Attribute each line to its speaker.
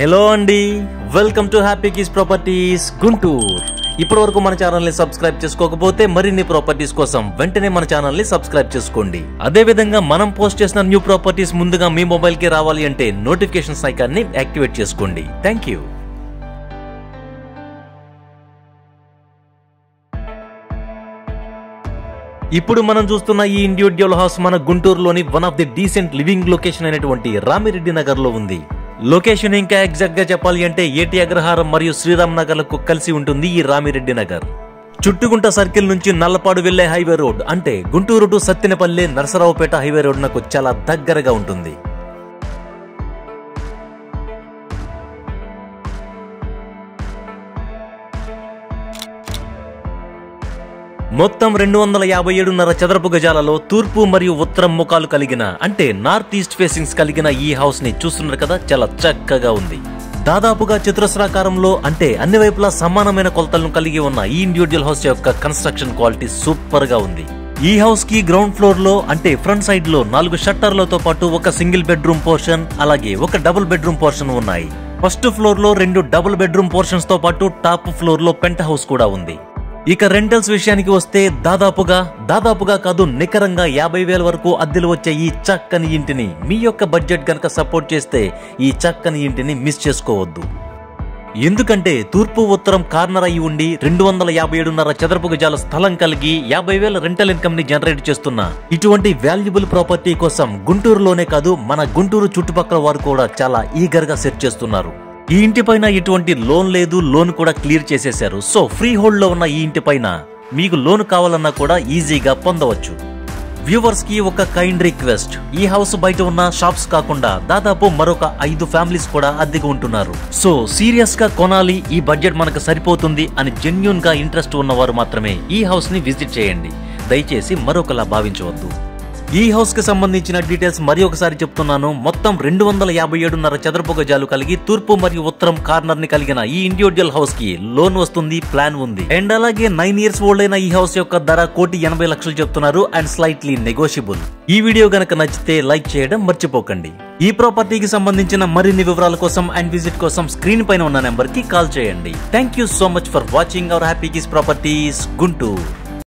Speaker 1: Hello అండి, welcome to happy keys properties Guntur. ఇప్పటి వరకు మన ఛానల్ ని సబ్స్క్రైబ్ చేసుకోకపోతే మరిన్ని ప్రాపర్టీస్ కోసం వెంటనే మన ఛానల్ ని సబ్స్క్రైబ్ చేసుకోండి. అదే విధంగా మనం పోస్ట్ చేసిన న్యూ ప్రాపర్టీస్ ముందుగా మీ మొబైల్ కి రావాలి అంటే నోటిఫికేషన్స్ ఐకాన్ ని యాక్టివేట్ చేసుకోండి. Thank you. ఇప్పుడు మనం చూస్తున్న ఈ ఇండివిడ్యువల్ హౌస్ మన గుంటూరులోని one of the decent living location అయినటువంటి రామిరెడ్డి నగర్ లో ఉంది. లొకేషన్ ఇంకా ఎగ్జాక్ట్ గా చెప్పాలి అంటే ఏటి అగ్రహారం మరియు శ్రీరామ్ నగర్లకు కలిసి ఉంటుంది ఈ రామిరెడ్డి నగర్. చుట్టుగుంట సర్కిల్ నుంచి నల్లపాడు వెళ్లే హైవే రోడ్ అంటే Guntur to Sattenapalli Narasaraopet highway road నాకు చాలా దగ్గరగా ఉంటుంది. మొత్తం 257.5 చదరపు గజాలలో తూర్పు మరియు ఉత్తరం ముఖాలు కలిగిన అంటే నార్త్ ఈస్ట్ ఫేసింగ్స్ కలిగిన ఈ హౌస్ ని చూస్తున్నారు కదా, చాలా చక్కగా ఉంది. దాదాపుగా చతురస్రాకారంలో అంటే అన్ని వైపులా సమానమైన కొలతలను కలిగి ఉన్న ఈ ఇండివిడ్యువల్ హౌస్ యొక్క కన్స్ట్రక్షన్ క్వాలిటీ సూపర్ గా ఉంది. ఈ హౌస్ కి గ్రౌండ్ ఫ్లోర్ లో అంటే ఫ్రంట్ సైడ్ లో 4 షట్టర్లతో పాటు ఒక సింగిల్ బెడ్రూమ్ పోర్షన్ అలాగే ఒక డబుల్ బెడ్రూమ్ పోర్షన్ ఉన్నాయి. ఫస్ట్ ఫ్లోర్ లో 2 డబుల్ బెడ్రూమ్ పోర్షన్స్ తో పాటు టాప్ ఫ్లోర్ లో పెంట్ హౌస్ కూడా ఉంది. ఇక రెంటల్స్ విషయానికి వస్తే దాదాపుగా కాదు నికరంగా 50,000 వరకు అద్దెలు వచ్చే ఈ చక్కని ఇంటిని మీ యొక్క బడ్జెట్ గనక సపోర్ట్ చేస్తే ఈ చక్కని ఇంటిని మిస్ చేసుకోవద్దు. ఎందుకంటే తూర్పు ఉత్తరం కార్నర్ అయి ఉండి 257.5 చదరపు గజాల స్థలం కలిగి 50,000 రెంటల్ ఇన్కమ్ ని జనరేట్ చేస్తున్న ఇటువంటి వాల్యుబుల్ ప్రాపర్టీ కోసం గుంటూరులోనే కాదు మన గుంటూరు చుట్టుపక్కల వారు కూడా చాలా ఈగర్ గా సెర్చ్ చేస్తున్నారు. ఈ ఇంటి పైన ఎటువంటి లోన్ లేదు, లోన్ కూడా క్లియర్ చేసేశారు. సో ఫ్రీ హోల్డ్ లో ఉన్న ఈ ఇంటి పైన మీకు లోన్ కావాలన్నా కూడా ఈజీగా పొందవచ్చు. వ్యూవర్స్ కి ఒక కైండ్ రిక్వెస్ట్, ఈ హౌస్ బయట ఉన్న షాప్స్ కాకుండా దాదాపు మరొక 5 ఫ్యామిలీస్ కూడా అద్దెకు ఉంటున్నారు. సో సీరియస్ గా కొనాలి, ఈ బడ్జెట్ మనకు సరిపోతుంది అని జెన్యూన్ గా ఇంట్రెస్ట్ ఉన్నవారు మాత్రమే ఈ హౌస్ ని విజిట్ చేయండి. దయచేసి మరొకలా భావించవద్దు. ఈ హౌస్ కి సంబంధించిన డీటెయిల్స్ మరి ఒకసారి చెప్తున్నాను. మొత్తం 257.5 చదరపు గజాలు కలిగి తూర్పు మరియు ఉత్తరం కార్నర్ ని కలిగిన ఈ ఇండివిడ్యువల్ హౌస్ కి లోన్ వస్తుంది, ప్లాన్ ఉంది. అండ్ అలాగే 9 ఇయర్స్ ఓల్డ్ అయిన ఈ హౌస్ యొక్క ధర 1,80,00,000 చెప్తున్నారు అండ్ స్లైట్లీ నెగోషియబుల్. ఈ వీడియో గనక నచ్చితే లైక్ చేయడం మర్చిపోకండి. ఈ ప్రాపర్టీకి సంబంధించిన మరిన్ని వివరాల కోసం అండ్ విజిట్ కోసం స్క్రీన్ పైన ఉన్న నెంబర్ కి కాల్ చేయండి. Thank you so much for watching our happy keys properties Guntur.